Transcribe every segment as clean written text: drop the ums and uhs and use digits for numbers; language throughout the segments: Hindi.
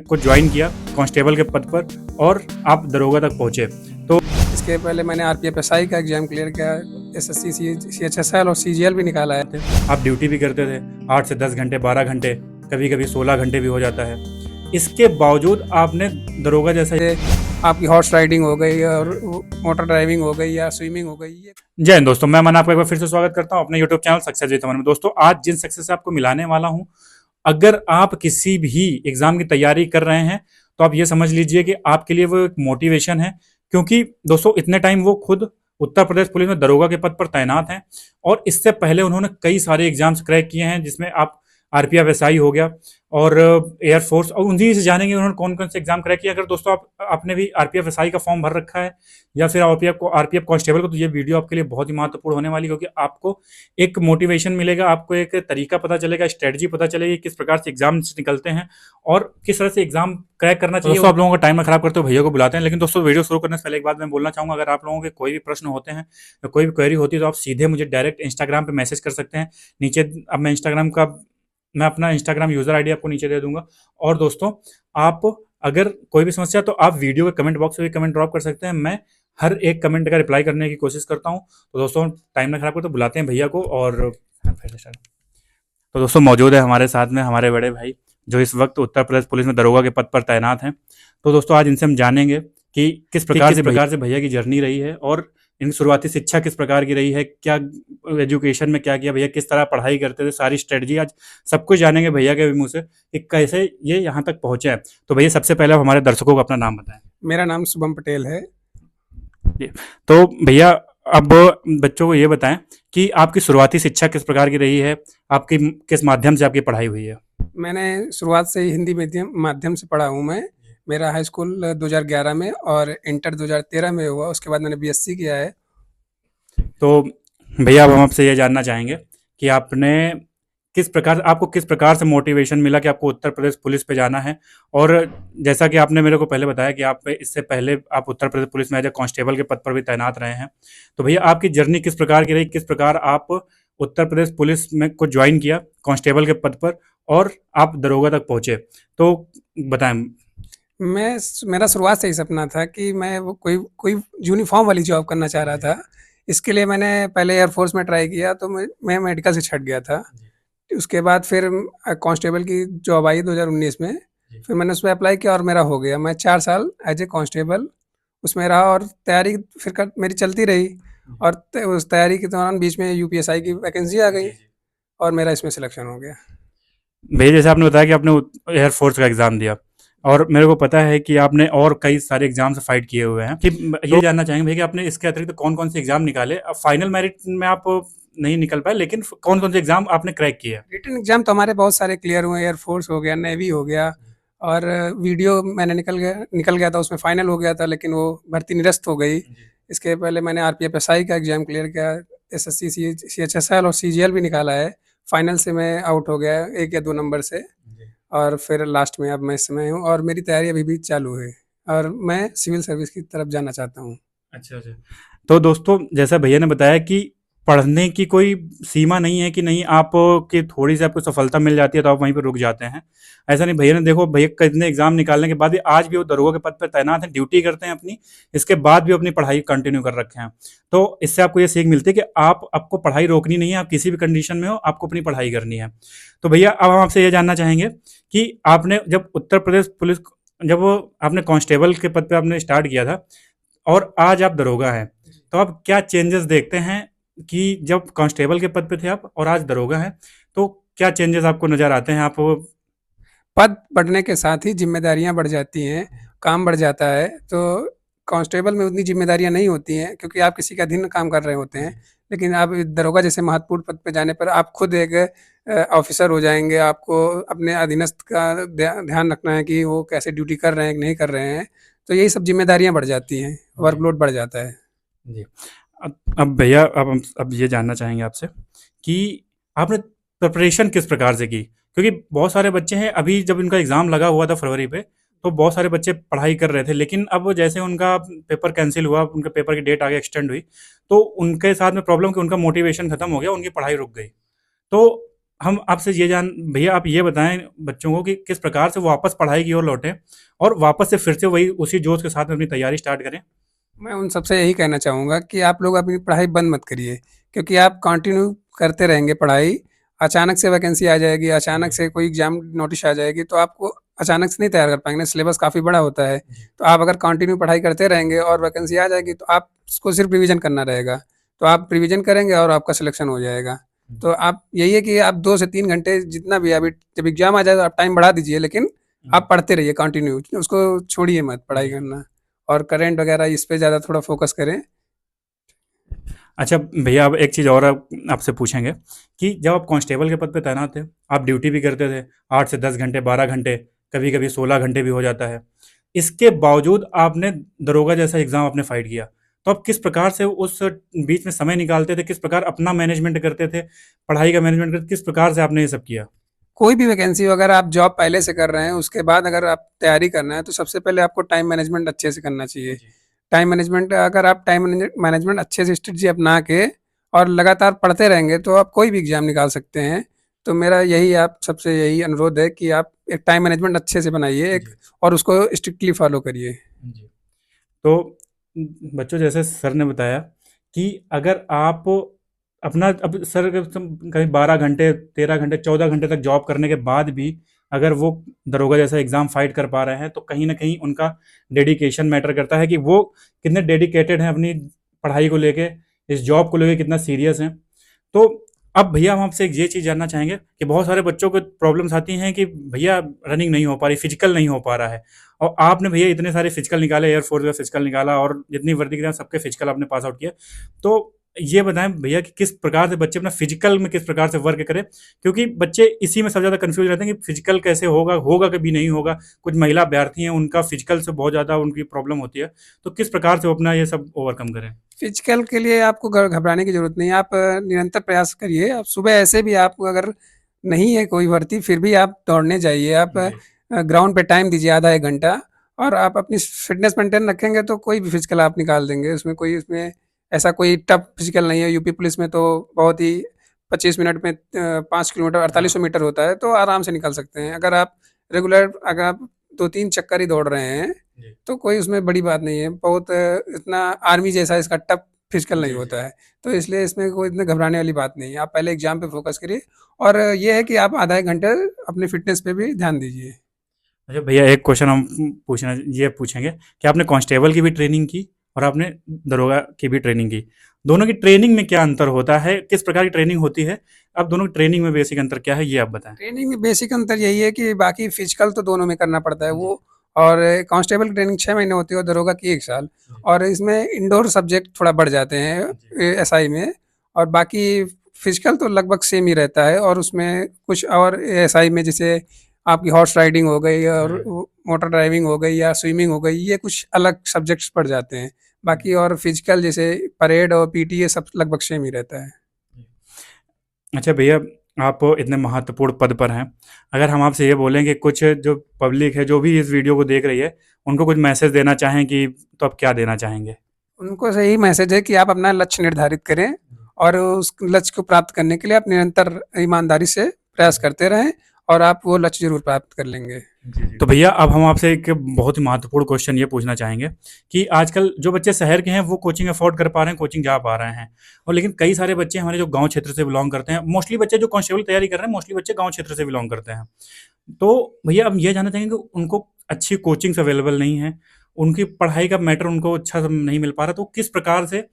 को ज्वाइन किया कांस्टेबल के पद पर और आप दरोगा तक पहुंचे। तो इसके पहले मैंने आरपीएफएसआई का एग्जाम क्लियर किया, एसएससी सीएचएसएल और सीजीएल भी निकाला है। आप ड्यूटी भी करते थे 8 से 10 घंटे, 12 घंटे, कभी कभी 16 घंटे भी हो जाता है। इसके बावजूद आपने दरोगा जैसा आपकी हॉर्स राइडिंग हो गई और मोटर ड्राइविंग हो गई या स्विमिंग हो गई। जय हिंद दोस्तों, मैं मन आपका एक बार फिर से स्वागत करता हूं अपने यूट्यूब चैनल सक्सेस विद अमन में। दोस्तों, आज जिन सक्सेस से आपको मिलाने वाला हूं, अगर आप किसी भी एग्जाम की तैयारी कर रहे हैं तो आप ये समझ लीजिए कि आपके लिए वो एक मोटिवेशन है। क्योंकि दोस्तों, इतने टाइम वो खुद उत्तर प्रदेश पुलिस में दरोगा के पद पर तैनात हैं और इससे पहले उन्होंने कई सारे एग्जाम्स क्रैक किए हैं, जिसमें आप आरपीएफएसआई हो गया और एयरफोर्स, और उन्हीं से जानेंगे उन्होंने कौन कौन से एग्जाम क्रैक किया। अगर दोस्तों आपने भी आरपीएफएसआई का फॉर्म भर रखा है या फिर आरपीएफ कांस्टेबल को, तो ये वीडियो आपके लिए बहुत ही महत्वपूर्ण होने वाली, क्योंकि आपको एक मोटिवेशन मिलेगा, आपको एक तरीका पता चलेगा, स्ट्रेटजी पता चलेगी किस प्रकार से एग्जाम निकलते हैं और किस तरह से एग्जाम क्रैक करना चाहिए। दोस्तों, आप लोगों का टाइम खराब करते हो, भैया को बुलाते हैं। लेकिन दोस्तों, वीडियो शुरू करने से पहले एक बात मैं बोलना चाहूंगा, अगर आप लोगों के कोई भी प्रश्न होते हैं या कोई भी क्वेरी होती है तो आप सीधे मुझे डायरेक्ट इंस्टाग्राम पे मैसेज कर सकते हैं नीचे। अब मैं अपना इंस्टाग्राम यूजर आईडी आपको नीचे दे दूंगा। और दोस्तों, आप अगर कोई भी समस्या तो आप वीडियो के कमेंट बॉक्स में भी कमेंट ड्रॉप कर सकते हैं, मैं हर एक कमेंट का रिप्लाई करने की कोशिश करता हूं। तो दोस्तों, टाइम ना खराब करो, तो बुलाते हैं भैया को। और तो दोस्तों, मौजूद है हमारे साथ में हमारे बड़े भाई, जो इस वक्त उत्तर प्रदेश पुलिस में दरोगा के पद पर तैनात हैं। तो दोस्तों, आज इनसे हम जानेंगे कि किस प्रकार से भैया की जर्नी रही है और इनकी शुरुआती शिक्षा किस प्रकार की रही है, क्या एजुकेशन में क्या किया भैया, किस तरह पढ़ाई करते थे, सारी स्ट्रेटजी आज सब कुछ जानेंगे भैया के मुंह से कि कैसे ये यहाँ तक पहुंचे हैं। तो भैया, सबसे पहले आप हमारे दर्शकों को अपना नाम बताएं। मेरा नाम शुभम पटेल है। तो भैया, अब बच्चों को ये बताएं कि आपकी शुरुआती शिक्षा किस प्रकार की रही है, आपकी किस माध्यम से आपकी पढ़ाई हुई है। मैंने शुरुआत से ही हिंदी माध्यम से पढ़ा हूँ मैं। मेरा हाई स्कूल 2011 में और इंटर 2013 में हुआ। उसके बाद मैंने बीएससी किया है। तो भैया, अब हम आपसे ये जानना चाहेंगे कि आपको किस प्रकार से मोटिवेशन मिला कि आपको उत्तर प्रदेश पुलिस पे जाना है। और जैसा कि आपने मेरे को पहले बताया कि आप इससे पहले आप उत्तर प्रदेश पुलिस में एज ए कांस्टेबल के पद पर भी तैनात रहे हैं। तो भैया, आपकी जर्नी किस प्रकार की रही, किस प्रकार आप उत्तर प्रदेश पुलिस में को ज्वाइन किया कांस्टेबल के पद पर और आप दरोगा तक पहुंचे, तो बताएं। मेरा शुरुआत से ही सपना था कि मैं वो कोई यूनिफॉर्म वाली जॉब करना चाह रहा था। इसके लिए मैंने पहले एयरफोर्स में ट्राई किया, तो मैं मेडिकल से छट गया था। उसके बाद फिर कांस्टेबल की जॉब आई 2019 में। फिर मैंने उसमें अप्लाई किया और मेरा हो गया। मैं 4 साल एज ए कांस्टेबल उसमें रहा और तैयारी फिर मेरी चलती रही। और उस तैयारी के दौरान बीच में यूपीएसआई की वैकेंसी आ गई और मेरा इसमें सिलेक्शन हो गया। भैया, जैसे आपने बताया कि आपने एयरफोर्स का एग्जाम दिया और मेरे को पता है कि आपने और कई सारे एग्जाम से फाइट किए हुए हैं, कि ये जानना चाहेंगे भैया कि आपने इसके अतिरिक्त कौन कौन से एग्जाम निकाले। अब फाइनल मेरिट में आप नहीं निकल पाए, लेकिन कौन कौन से एग्जाम आपने क्रैक किए। रिटन एग्जाम तो हमारे बहुत सारे क्लियर हुए। एयरफोर्स हो गया, नेवी हो गया और वीडियो मैंने निकल गया था, उसमें फाइनल हो गया था, लेकिन वो भर्ती निरस्त हो गई। इसके पहले मैंने आरपीएफएसआई का एग्जाम क्लियर किया, एसएससी सीएचएसएल और सीजीएल भी निकाला है। फाइनल से मैं आउट हो गया 1 या 2 नंबर से। और फिर लास्ट में अब मैं इस समय हूँ और मेरी तैयारी अभी भी चालू है और मैं सिविल सर्विस की तरफ जाना चाहता हूँ। अच्छा अच्छा। तो दोस्तों, जैसा भैया ने बताया कि पढ़ने की कोई सीमा नहीं है, कि नहीं आप कि थोड़ी सी आपको सफलता मिल जाती है तो आप वहीं पर रुक जाते हैं। ऐसा नहीं, भैया ने देखो, भैया कितने एग्जाम निकालने के बाद भी आज भी वो दरोगा के पद पर तैनात हैं, ड्यूटी करते हैं अपनी, इसके बाद भी अपनी पढ़ाई कंटिन्यू कर रखे हैं। तो इससे आपको ये सीख मिलती है कि आपको पढ़ाई रोकनी नहीं है, आप किसी भी कंडीशन में हो, आपको अपनी पढ़ाई करनी है। तो भैया, अब हम आपसे ये जानना चाहेंगे कि आपने जब उत्तर प्रदेश पुलिस, जब आपने कांस्टेबल के पद पर आपने स्टार्ट किया था और आज आप दरोगा हैं, तो आप क्या चेंजेस देखते हैं कि जब कांस्टेबल के पद पे थे आप और आज दरोगा हैं, तो क्या चेंजेस आपको नजर आते हैं। आप पद बढ़ने के साथ ही जिम्मेदारियां बढ़ जाती हैं, काम बढ़ जाता है। तो कांस्टेबल में उतनी जिम्मेदारियां नहीं होती हैं क्योंकि आप किसी का अधीन काम कर रहे होते हैं। लेकिन आप दरोगा जैसे महत्वपूर्ण पद पे जाने पर आप खुद एक ऑफिसर हो जाएंगे। आपको अपने अधीनस्थ का ध्यान रखना है कि वो कैसे ड्यूटी कर रहे हैं कि नहीं कर रहे हैं। तो यही सब जिम्मेदारियां बढ़ जाती हैं, वर्कलोड बढ़ जाता है। जी। अब भैया, अब ये जानना चाहेंगे आपसे कि आपने प्रिपरेशन किस प्रकार से की, क्योंकि बहुत सारे बच्चे हैं, अभी जब इनका एग्जाम लगा हुआ था फरवरी पे, तो बहुत सारे बच्चे पढ़ाई कर रहे थे, लेकिन अब जैसे उनका पेपर कैंसिल हुआ, उनके पेपर की डेट आगे एक्सटेंड हुई, तो उनके साथ में प्रॉब्लम कि उनका मोटिवेशन खत्म हो गया, उनकी पढ़ाई रुक गई। तो हम आपसे ये जान भैया आप ये बताएं बच्चों को कि किस प्रकार से वो वापस पढ़ाई की ओर लौटें और वापस से फिर से वही उसी जोश के साथ में अपनी तैयारी स्टार्ट करें। मैं उन सबसे यही कहना चाहूँगा कि आप लोग अपनी पढ़ाई बंद मत करिए, क्योंकि आप कंटिन्यू करते रहेंगे पढ़ाई, अचानक से वैकेंसी आ जाएगी, अचानक जी। से कोई एग्ज़ाम नोटिस आ जाएगी, तो आपको अचानक से नहीं तैयार कर पाएँगे ना, सिलेबस काफ़ी बड़ा होता है। जी। तो आप अगर कंटिन्यू पढ़ाई करते रहेंगे और वैकेंसी आ जाएगी, तो आपको सिर्फ़ रिवीज़न करना रहेगा। तो आप रिवीज़न करेंगे और आपका सिलेक्शन हो जाएगा। तो आप यही है कि आप 2 से 3 घंटे जितना भी अभी जब एग्ज़ाम आ जाए तो आप टाइम बढ़ा दीजिए, लेकिन जी। आप पढ़ते रहिए कंटिन्यू, उसको छोड़िए मत पढ़ाई जी। करना। और करंट वगैरह इस पे ज़्यादा थोड़ा फ़ोकस करें। अच्छा भैया अब एक चीज़ और आपसे पूछेंगे कि जब आप कांस्टेबल के पद पे तैनात थे, आप ड्यूटी भी करते थे 8 से 10 घंटे, 12 घंटे, कभी-कभी 16 घंटे भी हो जाता है। इसके बावजूद आपने दरोगा जैसा एग्ज़ाम आपने फाइट किया। तो आप किस प्रकार से उस बीच में समय निकालते थे? किस प्रकार अपना मैनेजमेंट करते थे? पढ़ाई का मैनेजमेंट करते किस प्रकार से आपने ये सब किया? कोई भी वैकेंसी हो, अगर आप जॉब पहले से कर रहे हैं, उसके बाद अगर आप तैयारी करना है, तो सबसे पहले आपको टाइम मैनेजमेंट अच्छे से करना चाहिए। जी। टाइम मैनेजमेंट अगर आप टाइम मैनेजमेंट अच्छे से स्ट्रेटजी अपना के और लगातार पढ़ते रहेंगे, तो आप कोई भी एग्ज़ाम निकाल सकते हैं। तो मेरा यही आप सबसे यही अनुरोध है कि आप एक टाइम मैनेजमेंट अच्छे से बनाइए एक, जी। और उसको स्ट्रिक्टली फ़ॉलो करिए। जी। तो बच्चों जैसे सर ने बताया कि अगर आप अपना अब सर अगर तुम कहीं 12 घंटे 13 घंटे 14 घंटे तक जॉब करने के बाद भी अगर वो दरोगा जैसा एग्जाम फाइट कर पा रहे हैं तो कहीं ना कहीं उनका डेडिकेशन मैटर करता है कि वो कितने डेडिकेटेड हैं अपनी पढ़ाई को लेके, इस जॉब को लेके कितना सीरियस हैं। तो अब भैया हम आपसे एक ये चीज़ जानना चाहेंगे कि बहुत सारे बच्चों को प्रॉब्लम्स आती हैं कि भैया रनिंग नहीं हो पा रही, फिजिकल नहीं हो पा रहा है, और आपने भैया इतने सारे फिजिकल निकाले, एयरफोर्स का फिजिकल निकाला और जितनी वर्दी के सबके फिजिकल आपने पास आउट किया। तो ये बताएं भैया कि किस प्रकार से बच्चे अपना फिजिकल में किस प्रकार से वर्क करें, क्योंकि बच्चे इसी में सबसे ज़्यादा कंफ्यूज रहते हैं कि फिजिकल कैसे होगा, होगा कभी नहीं होगा। कुछ महिला अभ्यर्थी हैं उनका फिजिकल से बहुत ज़्यादा उनकी प्रॉब्लम होती है। तो किस प्रकार से वो अपना ये सब ओवरकम करें? फिजिकल के लिए आपको घबराने की ज़रूरत नहीं है, आप निरंतर प्रयास करिए। आप सुबह ऐसे भी आप अगर नहीं है कोई भर्ती, फिर भी आप दौड़ने जाइए, आप जी। ग्राउंड पे टाइम दीजिए आधा 1 घंटा, और आप अपनी फ़िटनेस मेंटेन रखेंगे तो कोई भी फिजिकल आप निकाल देंगे। उसमें ऐसा कोई टफ फिजिकल नहीं है। यूपी पुलिस में तो बहुत ही 25 मिनट में 5 किलोमीटर हाँ। 4800 मीटर होता है, तो आराम से निकल सकते हैं। अगर आप 2-3 चक्कर ही दौड़ रहे हैं, जी। तो कोई उसमें बड़ी बात नहीं है। बहुत इतना आर्मी जैसा इसका टफ फिजिकल नहीं जी। जी। होता है। तो इसलिए इसमें कोई इतने घबराने वाली बात नहीं है। आप पहले एग्ज़ाम पे फ़ोकस करिए, और ये है कि आप आधा 1 घंटे अपनी फ़िटनेस पे भी ध्यान दीजिए। अच्छा भैया एक क्वेश्चन हम पूछना ये पूछेंगे कि आपने कांस्टेबल की भी ट्रेनिंग की और आपने दरोगा की भी ट्रेनिंग की। दोनों की ट्रेनिंग में क्या अंतर होता है? किस प्रकार की ट्रेनिंग होती है? अब दोनों की ट्रेनिंग में बेसिक अंतर क्या है ये आप बताएँ? ट्रेनिंग में बेसिक अंतर यही है कि बाकी फिजिकल तो दोनों में करना पड़ता है जी। वो, और कांस्टेबल की ट्रेनिंग 6 महीने होती है और दरोगा की 1 साल। जी। और इसमें इंडोर सब्जेक्ट थोड़ा बढ़ जाते हैं जी। एसआई में, और बाकी फिजिकल तो लगभग सेम ही रहता है। और उसमें कुछ और एसआई में जैसे आपकी हॉर्स राइडिंग हो गई और हाँ। मोटर ड्राइविंग हो गई या स्विमिंग हो गई, ये कुछ अलग सब्जेक्ट्स पड़ जाते हैं। बाकी और फिजिकल जैसे परेड और पीटी ये सब लगभग सेम ही रहता है। अच्छा भैया आप इतने महत्वपूर्ण पद पर हैं, अगर हम आपसे ये बोलें कि कुछ जो पब्लिक है जो भी इस वीडियो को देख रही है उनको कुछ मैसेज देना चाहें कि तो आप क्या देना चाहेंगे? उनको यही मैसेज है कि आप अपना लक्ष्य निर्धारित करें, और उस लक्ष्य को प्राप्त करने के लिए आप निरंतर ईमानदारी से प्रयास करते रहें, और आप वो लक्ष्य ज़रूर प्राप्त कर लेंगे। तो भैया अब हम आपसे एक बहुत ही महत्वपूर्ण क्वेश्चन ये पूछना चाहेंगे कि आजकल जो बच्चे शहर के हैं वो कोचिंग अफोर्ड कर पा रहे हैं, कोचिंग जा पा रहे हैं, और लेकिन कई सारे बच्चे हमारे जो गांव क्षेत्र से बिलोंग करते हैं, मोस्टली बच्चे जो कांस्टेबल तैयारी कर रहे हैं मोस्टली बच्चे गांव क्षेत्र से बिलोंग करते हैं। तो भैया हम ये जानना चाहेंगे कि उनको अच्छी कोचिंग्स अवेलेबल नहीं है, उनकी पढ़ाई का मैटर उनको अच्छा नहीं मिल पा रहा, तो किस प्रकार से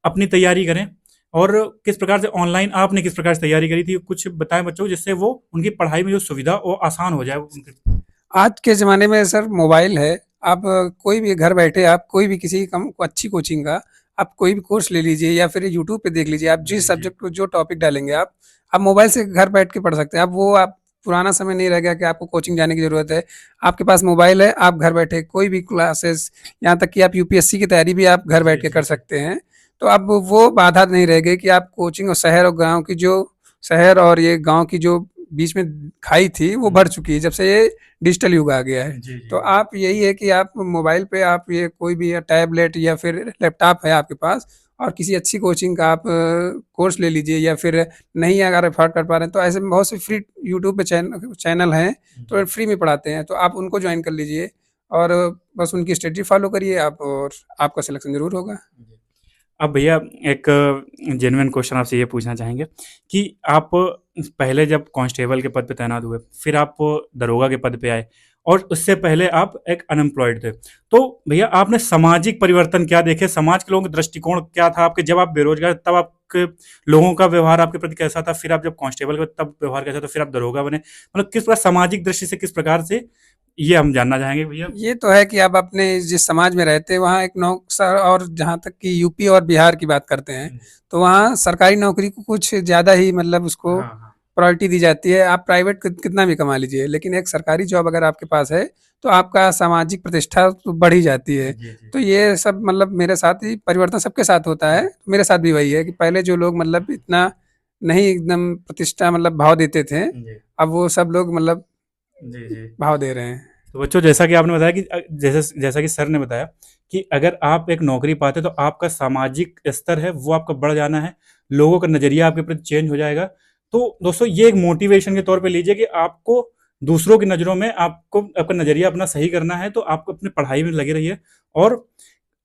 अपनी तैयारी करें और किस प्रकार से ऑनलाइन आपने किस प्रकार से तैयारी करी थी, कुछ बताएं बच्चों को जिससे वो उनकी पढ़ाई में जो सुविधा वो आसान हो जाए उनकी। आज के ज़माने में सर मोबाइल है, आप कोई भी घर बैठे आप कोई भी किसी कम अच्छी कोचिंग का आप कोई भी कोर्स ले लीजिए, या फिर यूट्यूब पे देख लीजिए। आप जिस जी। जी। सब्जेक्ट को जो टॉपिक डालेंगे आप मोबाइल से घर बैठ के पढ़ सकते हैं। अब वो आप पुराना समय नहीं रह गया कि आपको कोचिंग जाने की ज़रूरत है। आपके पास मोबाइल है, आप घर बैठे कोई भी क्लासेस, यहाँ तक कि आप यूपीएससी की तैयारी भी आप घर जी। बैठ के जी। कर सकते हैं। तो अब वो बाधा नहीं रह गई कि आप कोचिंग, और शहर और ये गाँव की जो बीच में खाई थी वो भर चुकी है, जब से ये डिजिटल युग आ गया है। जी। जी। तो आप यही है कि आप मोबाइल पे आप ये कोई भी या टैबलेट या फिर लैपटॉप है आपके पास, और किसी अच्छी कोचिंग का आप कोर्स ले लीजिए, या फिर नहीं अगर अफोर्ड कर पा रहे हैं तो ऐसे में बहुत से फ्री यूट्यूब पे चैनल हैं, तो फ्री में पढ़ाते हैं, तो आप उनको ज्वाइन कर लीजिए और बस उनकी स्ट्रेटजी फॉलो करिए आप, और आपका सिलेक्शन ज़रूर होगा। अब भैया एक जेन्युइन क्वेश्चन आपसे ये पूछना चाहेंगे कि आप पहले जब कांस्टेबल के पद पे तैनात हुए, फिर आप दरोगा के पद पे आए और उससे पहले आप एक अनएम्प्लॉयड थे। तो भैया आपने सामाजिक परिवर्तन क्या देखे? समाज के लोगों का दृष्टिकोण क्या था आपके? जब आप बेरोजगार तब आपके लोगों का व्यवहार आपके प्रति कैसा था? फिर आप जब कांस्टेबल के तब व्यवहार कैसा था? फिर आप दरोगा बने। मतलब किस प्रकार सामाजिक दृष्टि से किस प्रकार से, ये हम जानना चाहेंगे भैया। ये तो है कि आप अपने जिस समाज में रहते हैं वहाँ एक नौकर, और जहाँ तक कि यूपी और बिहार की बात करते हैं, तो वहाँ सरकारी नौकरी को कुछ ज़्यादा ही मतलब उसको हाँ हाँ प्रायोरिटी दी जाती है। आप प्राइवेट कितना भी कमा लीजिए, लेकिन एक सरकारी जॉब अगर आपके पास है तो आपका सामाजिक प्रतिष्ठा तो बढ़ ही जाती है। जी जी तो ये सब मतलब मेरे साथ ही परिवर्तन सबके साथ होता है, मेरे साथ भी वही है कि पहले जो लोग मतलब इतना नहीं एकदम प्रतिष्ठा मतलब भाव देते थे, जी अब वो सब लोग मतलब जी जी। भाव दे रहे हैं। तो बच्चों, जैसा कि आपने बताया कि जैसा जैसा कि सर ने बताया कि अगर आप एक नौकरी पाते तो आपका सामाजिक स्तर है वो आपका बढ़ जाना है, लोगों का नजरिया आपके प्रति चेंज हो जाएगा। तो दोस्तों ये एक मोटिवेशन के तौर पे लीजिए कि आपको दूसरों की नज़रों में आपको आपका नजरिया अपना सही करना है, तो आपको अपनी पढ़ाई में लगे रहिए और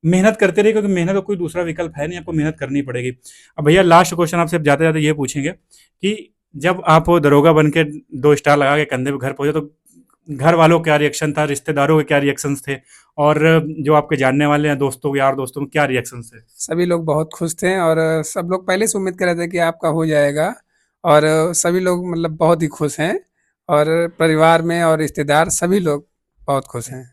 मेहनत करते रहिए, क्योंकि मेहनत का कोई दूसरा विकल्प है नहीं, आपको मेहनत करनी पड़ेगी। अब भैया लास्ट क्वेश्चन आपसे जाते जाते ये पूछेंगे कि जब आप दरोगा बन के 2 स्टार लगा के कंधे पे घर पहुंचे तो घर वालों का क्या रिएक्शन था, रिश्तेदारों के क्या रिएक्शंस थे, और जो आपके जानने वाले हैं दोस्तों यार दोस्तों में क्या रिएक्शंस थे? सभी लोग बहुत खुश थे, और सब लोग पहले से उम्मीद कर रहे थे कि आपका हो जाएगा, और सभी लोग मतलब बहुत ही खुश हैं, और परिवार में और रिश्तेदार सभी लोग बहुत खुश हैं।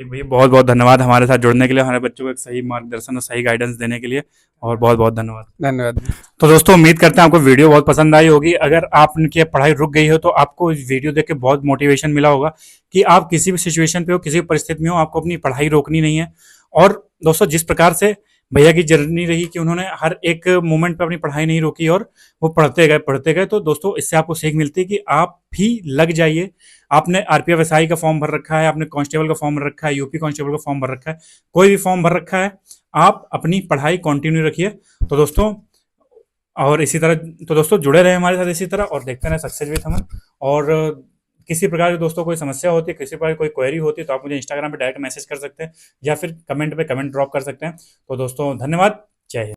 एक भैया बहुत बहुत धन्यवाद हमारे साथ जुड़ने के लिए, हमारे बच्चों को एक सही मार्गदर्शन और सही गाइडेंस देने के लिए, और बहुत बहुत धन्यवाद। धन्यवाद। तो दोस्तों उम्मीद करते हैं आपको वीडियो बहुत पसंद आई होगी। अगर आपकी पढ़ाई रुक गई हो तो आपको इस वीडियो देख के बहुत मोटिवेशन मिला होगा कि आप किसी भी सिचुएशन पे हो, किसी भी परिस्थिति में हो, आपको अपनी पढ़ाई रोकनी नहीं है। और दोस्तों जिस प्रकार से भैया की जर्नी रही कि उन्होंने हर एक मोमेंट पे अपनी पढ़ाई नहीं रोकी और वो पढ़ते गए, तो दोस्तों इससे आपको सीख मिलती है कि आप भी लग जाइए। आपने आरपीएफ एसआई का फॉर्म भर रखा है, आपने कांस्टेबल का फॉर्म भर रखा है, यूपी कांस्टेबल का फॉर्म भर रखा है, कोई भी फॉर्म भर रखा है, आप अपनी पढ़ाई कंटिन्यू रखिए। तो दोस्तों और इसी तरह, तो दोस्तों जुड़े रहे हमारे साथ इसी तरह और देखते रहे सक्सेस विद अमन। और किसी प्रकार की दोस्तों कोई समस्या होती है, किसी प्रकार की कोई क्वेरी होती है, तो आप मुझे इंस्टाग्राम पे डायरेक्ट मैसेज कर सकते हैं या फिर कमेंट पे कमेंट ड्रॉप कर सकते हैं। तो दोस्तों धन्यवाद, जय हिंद।